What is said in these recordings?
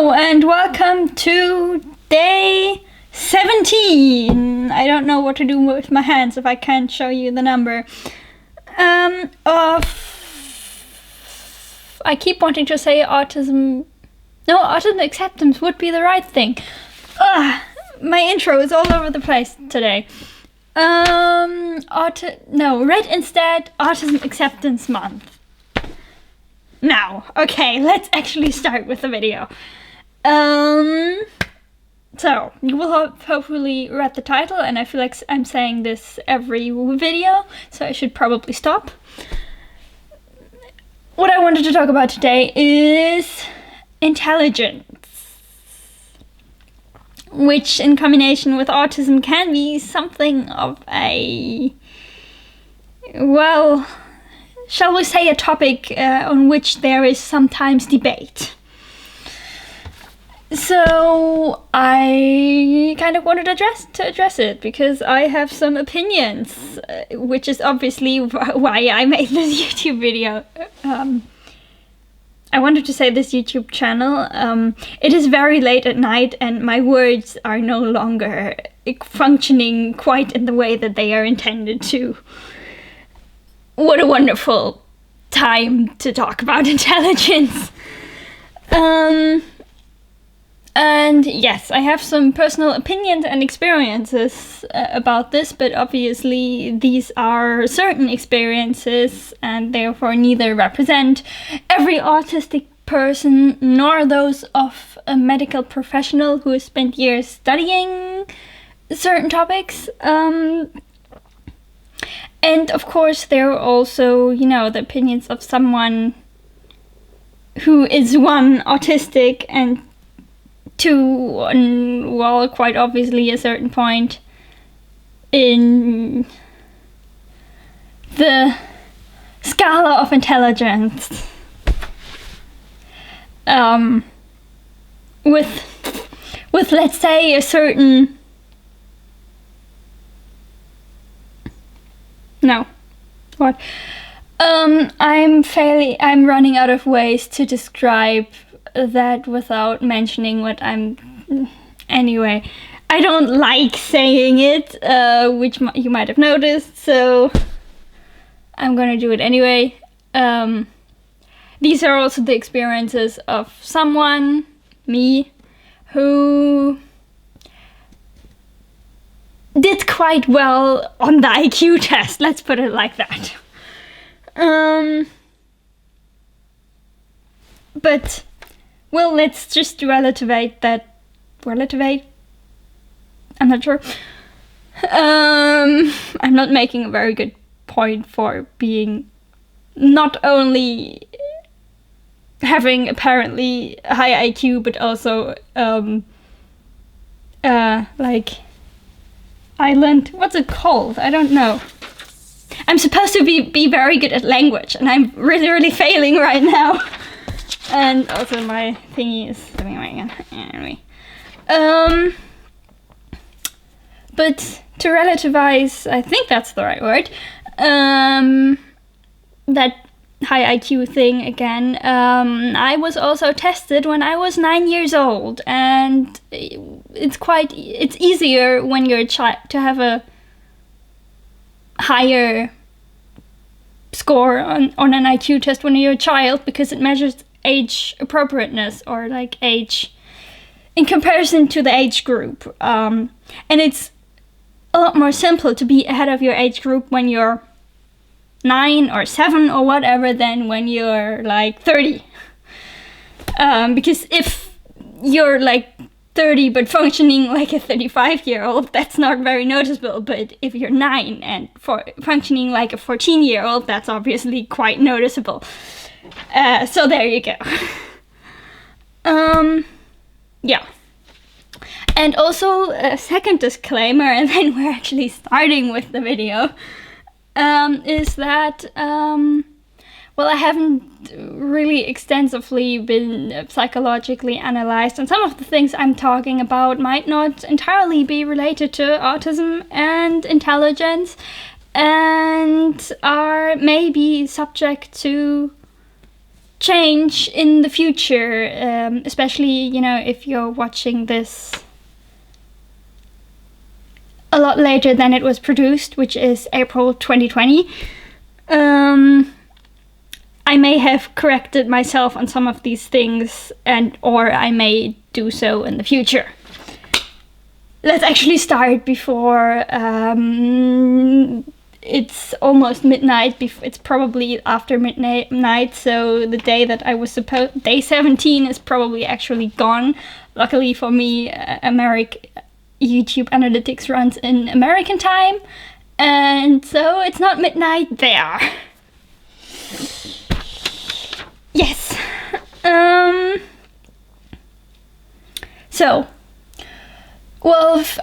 Hello and welcome to day 17. I don't know what to do with my hands if I can't show you the number. I keep wanting to say autism. No, autism acceptance would be the right thing. My intro is all over the place today. Read instead Autism Acceptance Month. Now, okay, let's actually start with the video. So, you will hopefully read the title, and I feel like I'm saying this every video, so I should probably stop. What I wanted to talk about today is intelligence, which in combination with autism can be something of a, well, shall we say a topic on which there is sometimes debate. So I kind of wanted to address it because I have some opinions, which is obviously why I made this YouTube video. I wanted to say this YouTube channel. It is very late at night and my words are no longer functioning quite in the way that they are intended to. What a wonderful time to talk about intelligence. And yes, I have some personal opinions and experiences about this, but obviously these are certain experiences and therefore neither represent every autistic person nor those of a medical professional who has spent years studying certain topics. And of course there are also, the opinions of someone who is one, autistic, and two, well, quite obviously a certain point in the scala of intelligence. With let's say a certain... No. What? I'm running out of ways to describe that without mentioning what I'm... Anyway, I don't like saying it, which you might have noticed, so I'm gonna do it anyway. These are also the experiences of someone, me, who did quite well on the IQ test, let's put it like that. But, well, let's just relativate that. Relativate? I'm not sure. I'm not making a very good point for being not only having apparently a high IQ, but also, like, island. What's it called? I don't know. I'm supposed to be very good at language, and I'm really failing right now. And also my thingy is doing away again. Anyway. But to relativize, I think that's the right word, that high IQ thing again, I was also tested when I was 9 years old, and it's easier when you're a child to have a higher score on an IQ test when you're a child, because it measures age appropriateness, or like age in comparison to the age group. And it's a lot more simple to be ahead of your age group when you're 9 or 7 or whatever than when you're like 30. Because if you're like 30 but functioning like a 35-year-old, that's not very noticeable. But if you're 9 and functioning like a 14-year-old, that's obviously quite noticeable. So there you go. Yeah. And also a second disclaimer, and then we're actually starting with the video, is that, well, I haven't really extensively been psychologically analyzed, and some of the things I'm talking about might not entirely be related to autism and intelligence, and are maybe subject to change in the future, especially, if you're watching this a lot later than it was produced, which is April 2020. I may have corrected myself on some of these things, or I may do so in the future. Let's actually start before it's almost midnight. It's probably after midnight, so the day that I was day 17 is probably actually gone. Luckily for me, YouTube Analytics runs in American time, and so it's not midnight there. Yes.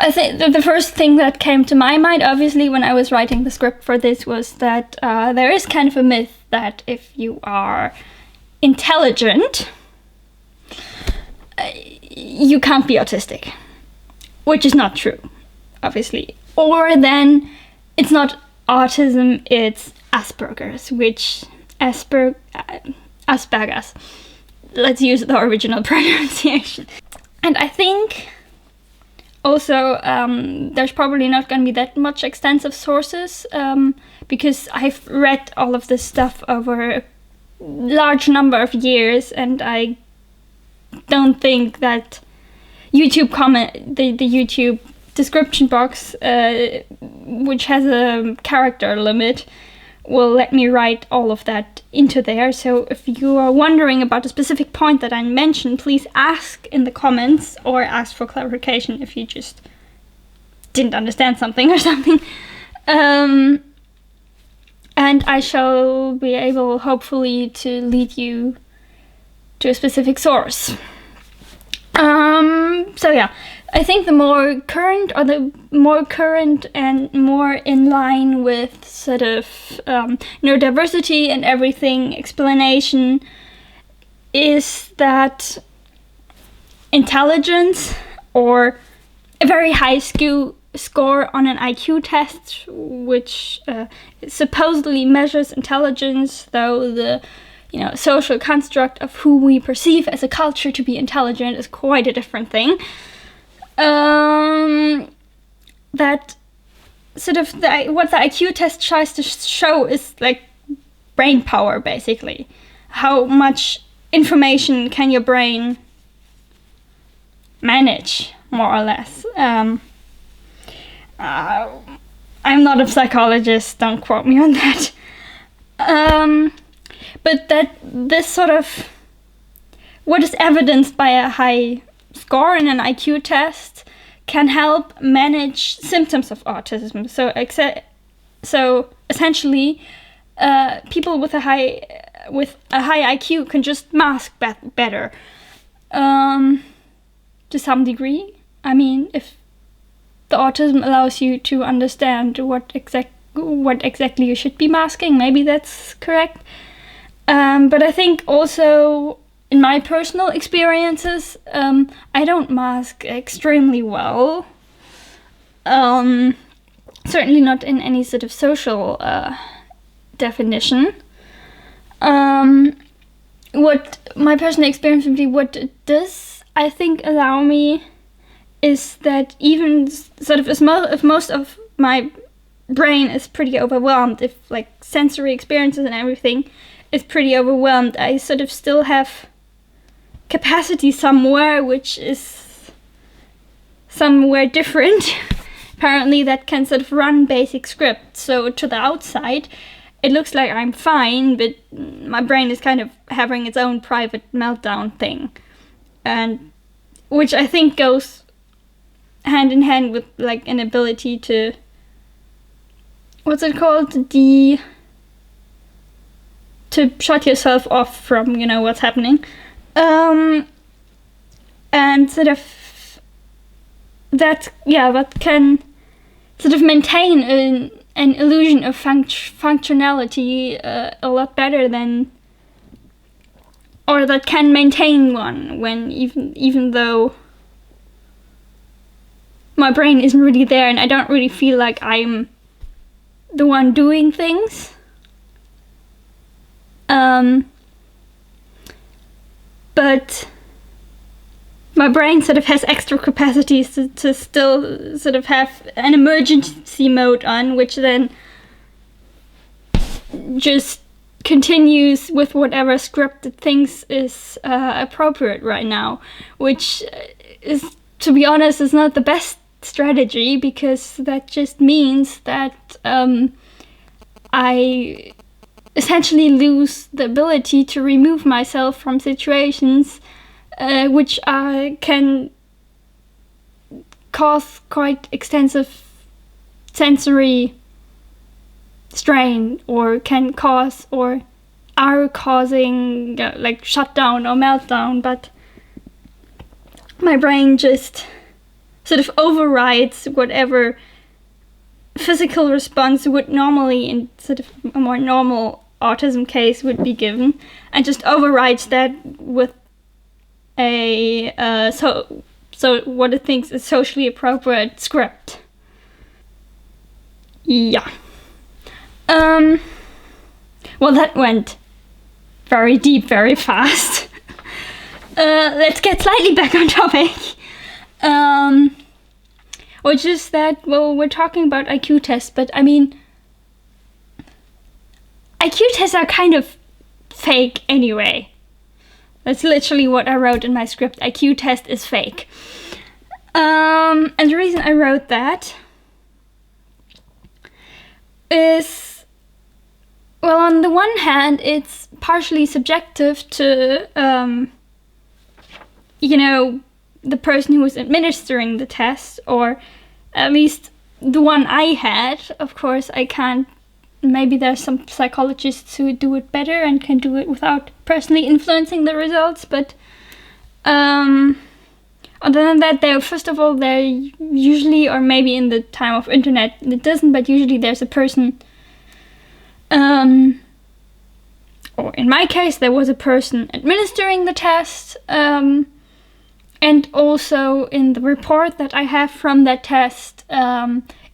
I think the first thing that came to my mind, obviously, when I was writing the script for this, was that there is kind of a myth that if you are intelligent, you can't be autistic, which is not true, obviously. Or then it's not autism, it's Asperger's, which Asperger's. Let's use the original pronunciation. And I think also there's probably not going to be that much extensive sources, because I've read all of this stuff over a large number of years, and I don't think that YouTube the YouTube description box, which has a character limit, will let me write all of that into there. So if you are wondering about a specific point that I mentioned, please ask in the comments, or ask for clarification if you just didn't understand something or something. And I shall be able, hopefully, to lead you to a specific source. So yeah, I think the more current and more in line with sort of neurodiversity and everything explanation is that intelligence, or a very high score on an IQ test, which supposedly measures intelligence, though the social construct of who we perceive as a culture to be intelligent is quite a different thing. That sort of what the IQ test tries to show is like brain power, basically. How much information can your brain manage, more or less. I'm not a psychologist, don't quote me on that. But that this sort of, what is evidenced by a high score in an IQ test, can help manage symptoms of autism. So essentially, people with a high IQ can just mask better, to some degree. I mean, if the autism allows you to understand what exactly you should be masking, maybe that's correct. But I think also, in my personal experiences, I don't mask extremely well. Certainly not in any sort of social definition. What my personal experience would be, what it does, I think, allow me, is that even sort of if most of my brain is pretty overwhelmed, if like sensory experiences and everything is pretty overwhelmed, I sort of still have capacity somewhere, which is somewhere different, apparently, that can sort of run basic scripts. So to the outside, it looks like I'm fine, but my brain is kind of having its own private meltdown thing, and which I think goes hand in hand with like an ability to, what's it called, to shut yourself off from, what's happening. And sort of that can sort of maintain an illusion of functionality a lot better than, or that can maintain one when even though my brain isn't really there and I don't really feel like I'm the one doing things. but my brain sort of has extra capacities to still sort of have an emergency mode on, which then just continues with whatever script it thinks is appropriate right now, which is, to be honest, is not the best strategy, because that just means that I essentially lose the ability to remove myself from situations which can cause quite extensive sensory strain, or can cause or are causing like shutdown or meltdown, but my brain just sort of overrides whatever physical response would normally, in sort of a more normal autism case, would be given, and just overrides that with a so what it thinks is socially appropriate script. Yeah. Well, that went very deep, very fast. Let's get slightly back on topic. Which is that, well, we're talking about IQ tests, but I mean, IQ tests are kind of fake anyway. That's literally what I wrote in my script. IQ test is fake. And the reason I wrote that is, well, on the one hand, it's partially subjective to, the person who was administering the test, or at least the one I had. Of course, I can't, maybe there's some psychologists who do it better and can do it without personally influencing the results, but other than that, first of all, there usually, or maybe in the time of internet it doesn't, but usually there's a person, or in my case there was a person administering the test, and also in the report that I have from that test,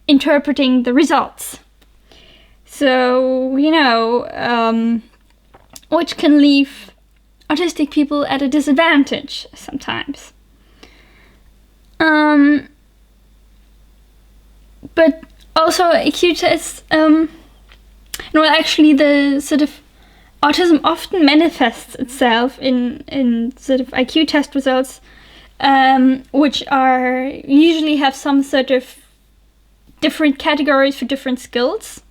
interpreting the results. So, which can leave autistic people at a disadvantage sometimes. But also IQ tests, actually the sort of autism often manifests itself in sort of IQ test results, which usually have some sort of different categories for different skills,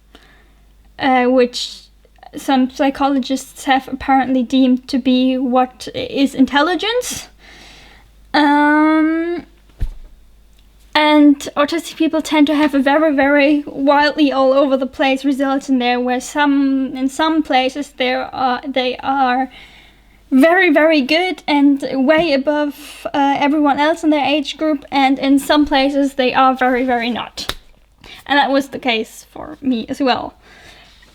which some psychologists have apparently deemed to be what is intelligence. And autistic people tend to have a very, very wildly all over the place results in there, where in some places they are very, very good and way above everyone else in their age group, and in some places they are very, very not. And that was the case for me as well.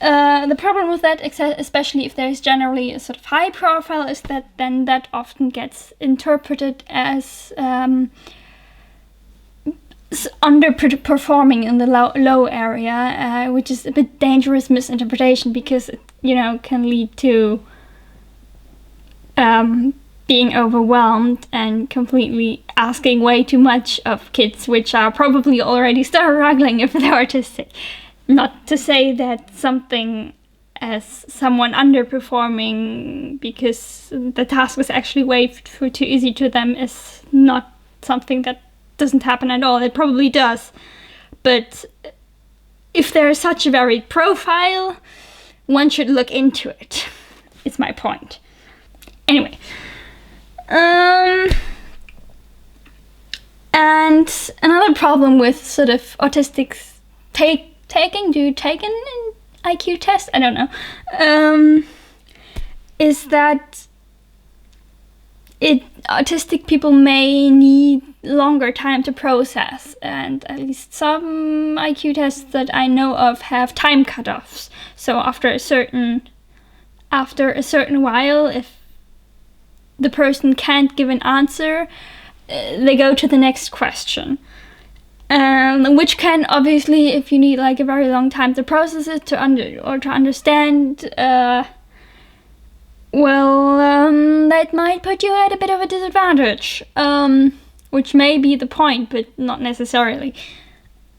The problem with that, especially if there's generally a sort of high profile, is that then that often gets interpreted as underperforming in the low area, which is a bit dangerous misinterpretation, because it, can lead to being overwhelmed and completely asking way too much of kids, which are probably already struggling if they're autistic. Not to say that something as someone underperforming because the task was actually way too easy to them is not something that doesn't happen at all. It probably does. But if there is such a varied profile, one should look into it. It's my point. Anyway. And another problem with sort of autistics taking an IQ test? I don't know. Is that autistic people may need longer time to process, and at least some IQ tests that I know of have time cutoffs. So after a certain while, if the person can't give an answer, they go to the next question. Which can obviously, if you need like a very long time to process it, to understand, Well, that might put you at a bit of a disadvantage, which may be the point, but not necessarily.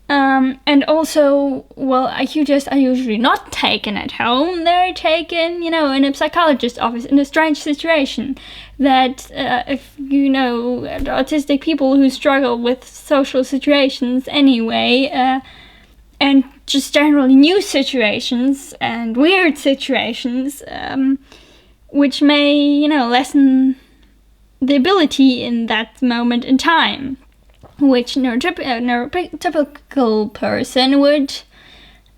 And also, well, IQ tests are usually not taken at home. They're taken, in a psychologist's office in a strange situation. That if you know autistic people who struggle with social situations anyway, and just generally new situations and weird situations, which may, lessen the ability in that moment in time, which neurotypical person would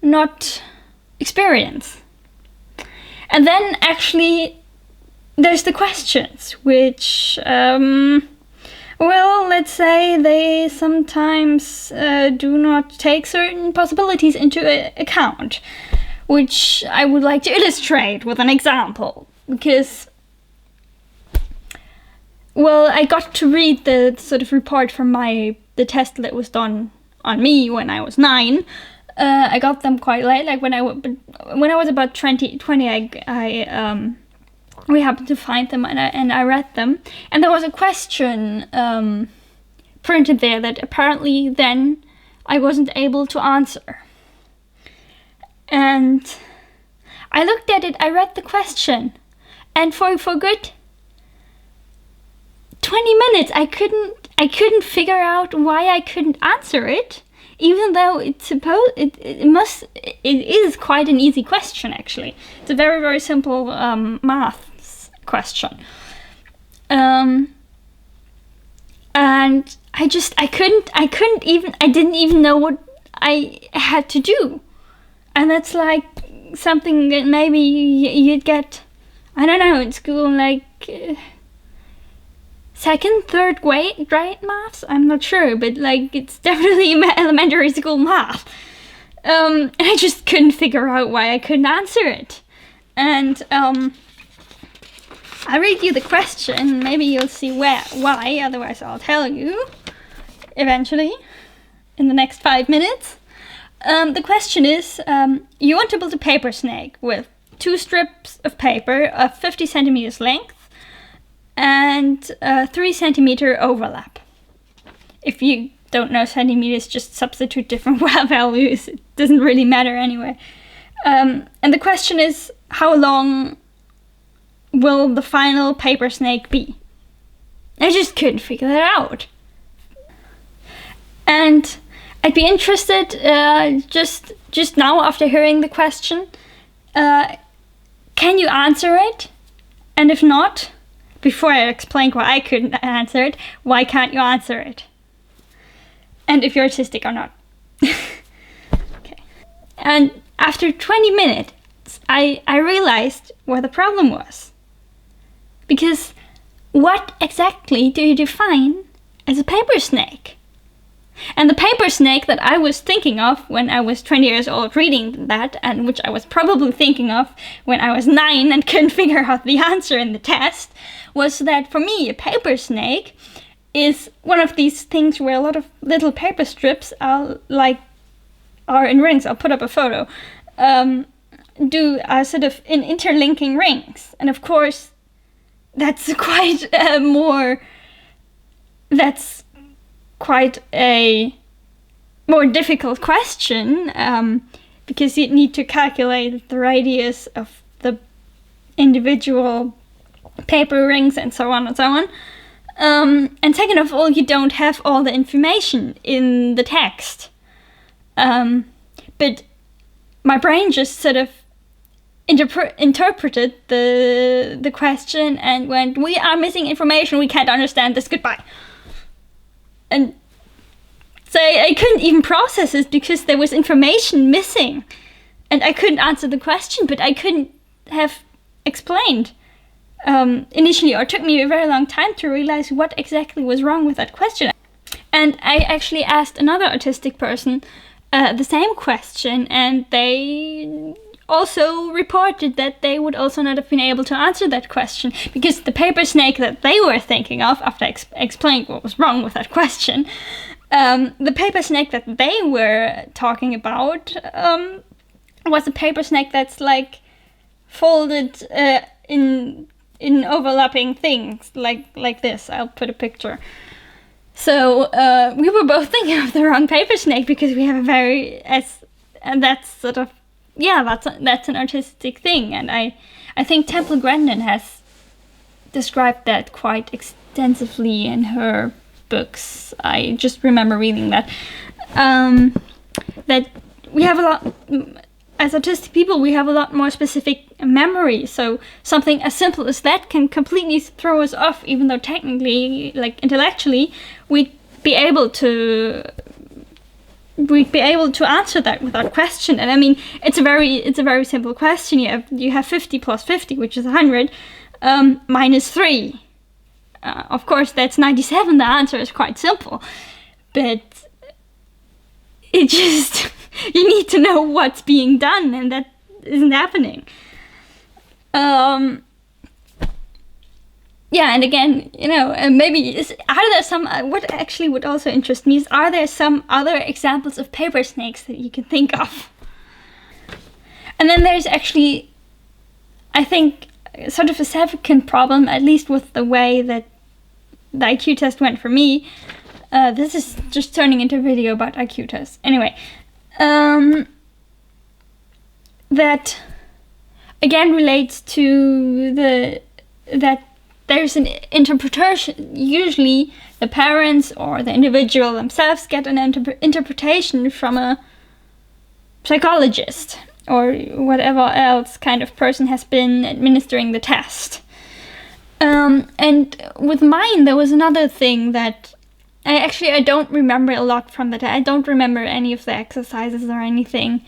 not experience. And then actually there's the questions, which, let's say they sometimes do not take certain possibilities into account, which I would like to illustrate with an example, because I got to read the sort of report from the test that was done on me when I was 9. I got them quite late, like when I was about 20, we happened to find them and I read them. And there was a question printed there that apparently then I wasn't able to answer. And I looked at it, I read the question, and for good 20 minutes I couldn't figure out why I couldn't answer it, even though it is quite an easy question. Actually, it's a very, very simple math question, and I didn't even know what I had to do. And that's like something that maybe you'd get, I don't know, in school, like second, third grade maths? I'm not sure, but like it's definitely elementary school math. And I just couldn't figure out why I couldn't answer it. And I'll read you the question, maybe you'll see why, otherwise I'll tell you eventually in the next 5 minutes. The question is, you want to build a paper snake with 2 strips of paper of 50 centimeters length and 3 centimeter overlap. If you don't know centimeters, just substitute different values. It doesn't really matter anyway. And the question is, how long will the final paper snake be? I just couldn't figure that out. And I'd be interested, just now after hearing the question, can you answer it? And if not, before I explain why I couldn't answer it, why can't you answer it? And if you're autistic or not. Okay. And after 20 minutes, I realized where the problem was. Because what exactly do you define as a paper snake? And the paper snake that I was thinking of when I was 20 years old reading that, and which I was probably thinking of when I was 9 and couldn't figure out the answer in the test, was that for me a paper snake is one of these things where a lot of little paper strips are in rings. I'll put up a photo. Do sort of in interlinking rings, and of course that's quite a more difficult question, because you need to calculate the radius of the individual paper rings and so on and so on. And second of all, you don't have all the information in the text. But my brain just sort of interpreted the question and went, we are missing information, we can't understand this, goodbye. And so I couldn't even process it because there was information missing. And I couldn't answer the question, but I couldn't have explained initially, or it took me a very long time to realize what exactly was wrong with that question. And I actually asked another autistic person the same question, and they also reported that they would also not have been able to answer that question, because the paper snake that they were thinking of, after explaining what was wrong with that question, the paper snake that they were talking about was a paper snake that's like folded in overlapping things like this. I'll put a picture. So we were both thinking of the wrong paper snake because we have and that's sort of, that's an artistic thing. And I think Temple Grandin has described that quite extensively in her books. I just remember reading that. That we have a lot, as autistic people, we have a lot more specific memory. So something as simple as that can completely throw us off, even though technically, like intellectually, we'd be able to answer that without question. And I mean, it's a very simple question. You have 50 plus 50, which is 100, minus 3. Of course, that's 97. The answer is quite simple, but it just, you need to know what's being done, and that isn't happening. And again, maybe are there some, what actually would also interest me is, are there some other examples of paper snakes that you can think of? And then there's actually, I think, sort of a second problem, at least with the way that the IQ test went for me. This is just turning into a video about IQ tests. Anyway, that again relates to that there's an interpretation. Usually the parents or the individual themselves get an interpretation from a psychologist or whatever else kind of person has been administering the test. And with mine, there was another thing that I don't remember a lot from the test. I don't remember any of the exercises or anything.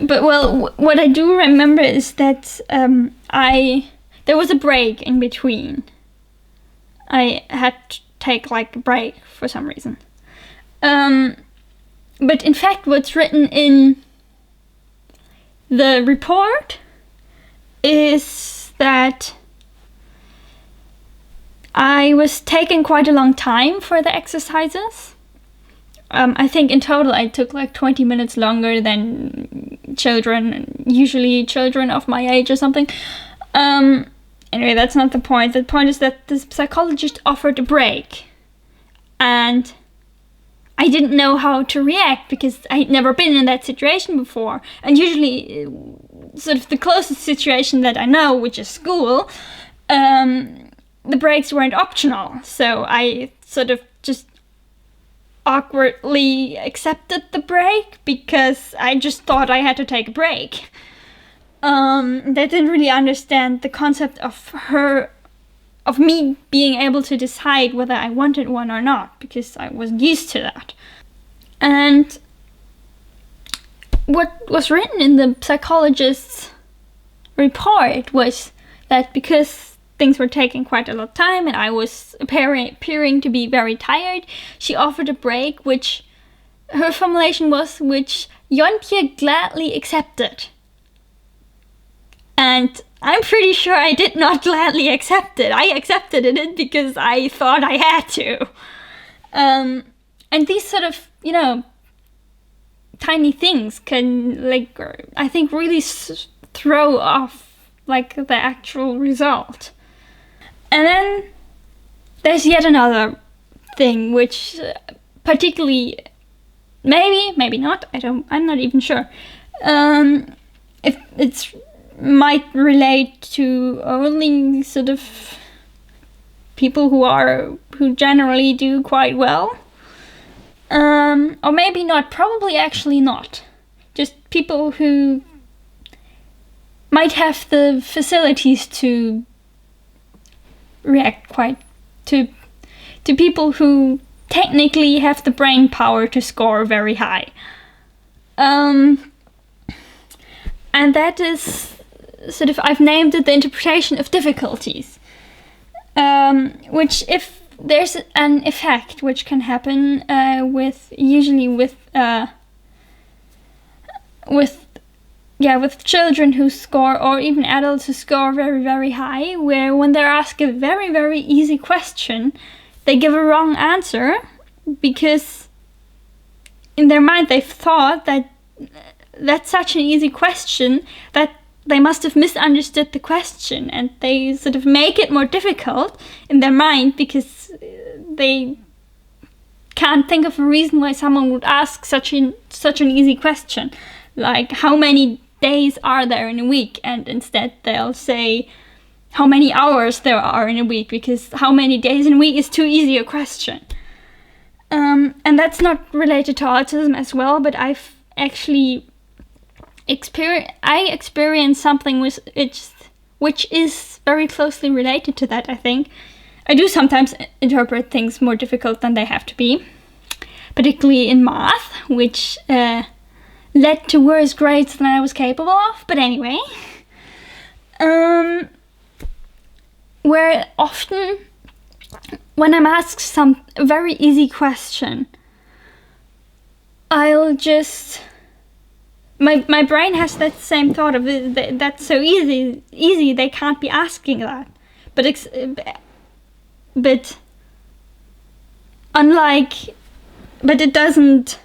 But what I do remember is that there was a break in between. I had to take like a break for some reason. But in fact, what's written in the report is that I was taking quite a long time for the exercises. I think in total I took like 20 minutes longer than usually children of my age or something. Anyway, that's not the point. The point is that the psychologist offered a break. And I didn't know how to react because I'd never been in that situation before. And usually, sort of the closest situation that I know, which is school, the breaks weren't optional. So I sort of just awkwardly accepted the break because I just thought I had to take a break. They didn't really understand the concept of me being able to decide whether I wanted one or not, because I wasn't used to that. And what was written in the psychologist's report was that because things were taking quite a lot of time and I was appearing to be very tired, she offered a break, which her formulation was, which Jontje gladly accepted. And I'm pretty sure I did not gladly accept it. I accepted it because I thought I had to. And these sort of, tiny things can, I think really throw off, the actual result. And then there's yet another thing, which particularly, maybe not, I'm not even sure. If it's might relate to only sort of people who generally do quite well, or maybe not, probably actually not, just people who might have the facilities to react quite to people who technically have the brain power to score very high, and that is sort of, I've named it the interpretation of difficulties, which, if there's an effect which can happen usually with children who score, or even adults who score very, very high, where when they're asked a very, very easy question, they give a wrong answer because in their mind they've thought that that's such an easy question that they must have misunderstood the question, and they sort of make it more difficult in their mind because they can't think of a reason why someone would ask such an easy question, like how many days are there in a week, and instead they'll say how many hours there are in a week, because how many days in a week is too easy a question. And that's not related to autism as well, but I've actually experienced something which is very closely related to that, I think. I do sometimes interpret things more difficult than they have to be, particularly in math, which led to worse grades than I was capable of. But anyway, where often when I'm asked some very easy question, I'll just... My brain has that same thought of that's so easy, they can't be asking that. But it doesn't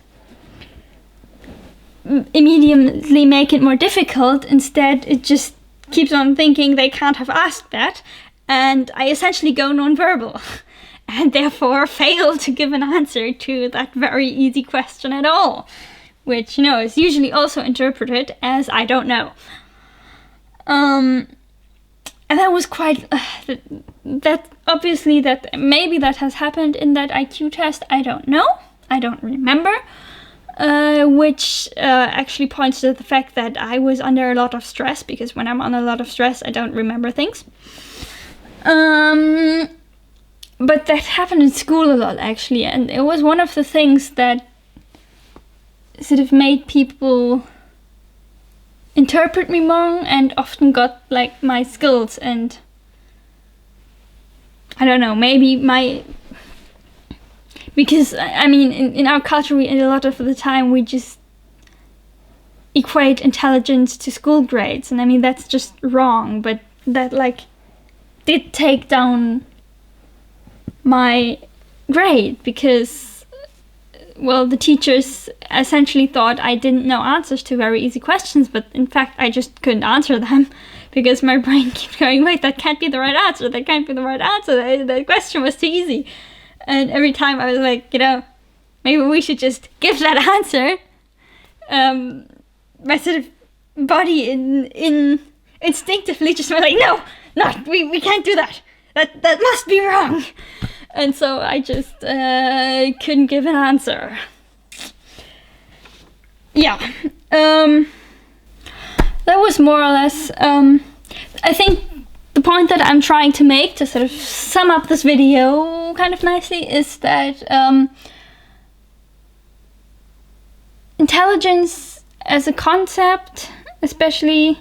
immediately make it more difficult. Instead, it just keeps on thinking they can't have asked that, and I essentially go nonverbal, and therefore fail to give an answer to that very easy question at all, which, is usually also interpreted as I don't know. And that was quite, that obviously maybe that has happened in that IQ test, I don't know, I don't remember, which actually points to the fact that I was under a lot of stress, because when I'm under a lot of stress, I don't remember things. But that happened in school a lot, actually, and it was one of the things that sort of made people interpret me wrong, and often got like my skills, and I don't know, maybe because I mean in our culture, a lot of the time we just equate intelligence to school grades, and I mean that's just wrong, but that like did take down my grade, because the teachers essentially thought I didn't know answers to very easy questions, but in fact I just couldn't answer them because my brain kept going, wait, that can't be the right answer, that can't be the right answer, the question was too easy. And every time I was like, maybe we should just give that answer. My sort of body instinctively just went like, no, we can't do that. That must be wrong. And so I just couldn't give an answer. Yeah. That was more or less, I think the point that I'm trying to make to sort of sum up this video kind of nicely is that intelligence as a concept, especially,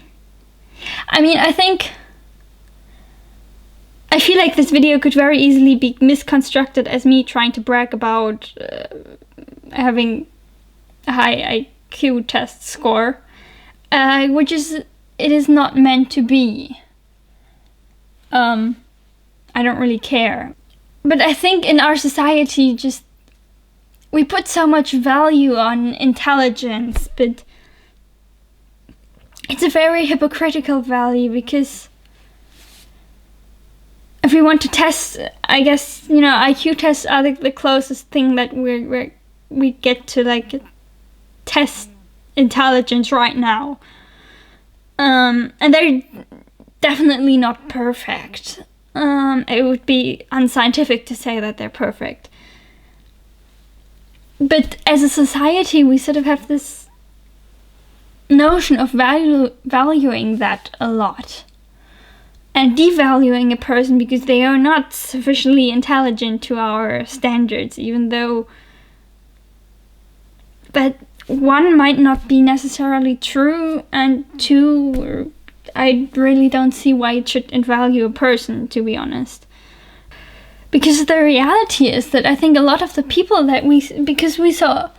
I feel like this video could very easily be misconstructed as me trying to brag about having a high IQ test score, which it is not meant to be. I don't really care. But I think in our society, we put so much value on intelligence, but it's a very hypocritical value, because if we want to test, I guess, IQ tests are the closest thing that we get to like test intelligence right now. And they're definitely not perfect. It would be unscientific to say that they're perfect. But as a society, we sort of have this notion of valuing that a lot, and devaluing a person because they are not sufficiently intelligent to our standards, even though that one might not be necessarily true, and two, I really don't see why it should devalue a person, to be honest. Because the reality is that I think a lot of the people that because we so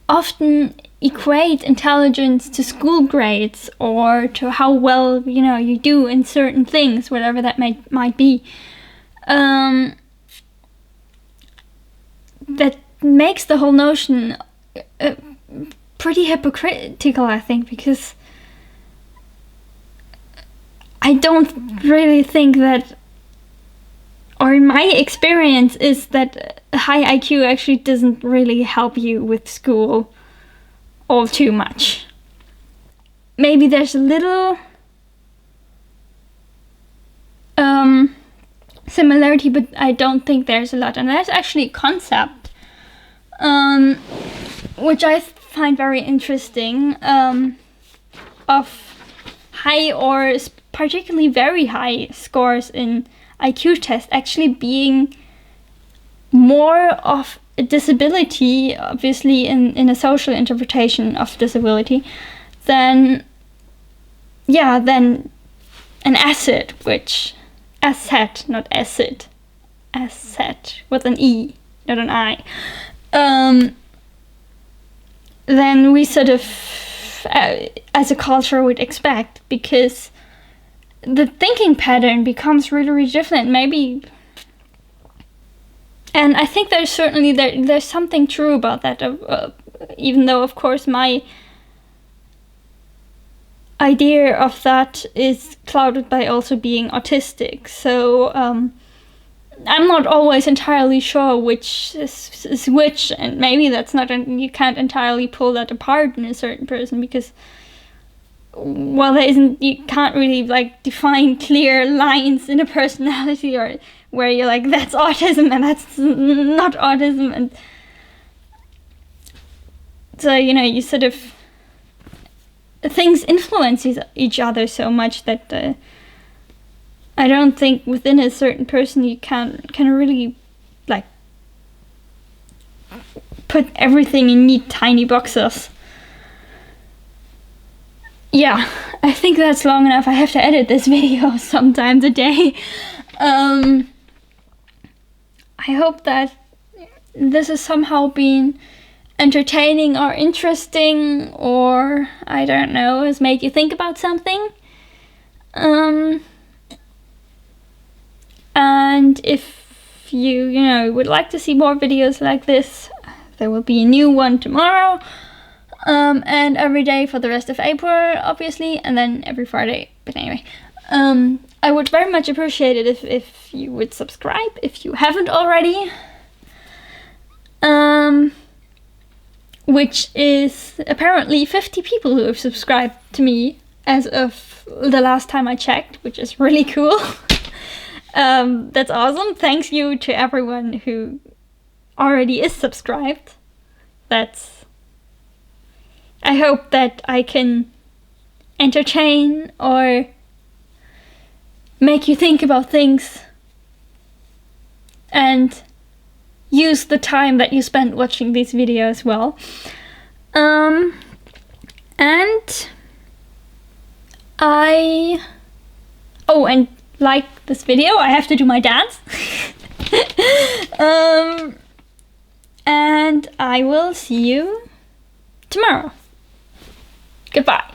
often equate intelligence to school grades, or to how well, you do in certain things, whatever that might be, that makes the whole notion pretty hypocritical, I think, because I don't really think that, or in my experience, is that high IQ actually doesn't really help you with school all too much. Maybe there's a little similarity, but I don't think there's a lot. And there's actually a concept which I find very interesting, of high or particularly very high scores in IQ tests actually being more of a disability, obviously in a social interpretation of disability, than an asset, which asset, not acid, asset with an E, not an I. Than we sort of, as a culture, would expect, because the thinking pattern becomes really, really different. Maybe, and I think there's certainly there's something true about that. Even though, of course, my idea of that is clouded by also being autistic. So I'm not always entirely sure which is which, and maybe that's not, you can't entirely pull that apart in a certain person, because, well, you can't really like define clear lines in a personality, or where you're like, that's autism and that's not autism. And so, you sort of, things influence each other so much that I don't think within a certain person you can really like put everything in neat tiny boxes. Yeah, I think that's long enough. I have to edit this video sometime today. I hope that this has somehow been entertaining or interesting, or I don't know, has made you think about something. And if you would like to see more videos like this, there will be a new one tomorrow, and every day for the rest of April, obviously, and then every Friday. But anyway, I would very much appreciate it if you would subscribe if you haven't already. Which is apparently 50 people who have subscribed to me as of the last time I checked, which is really cool. That's awesome. Thanks you to everyone who already is subscribed. I hope that I can entertain or make you think about things and use the time that you spent watching these videos well. And like this video, I have to do my dance. And I will see you tomorrow. Goodbye.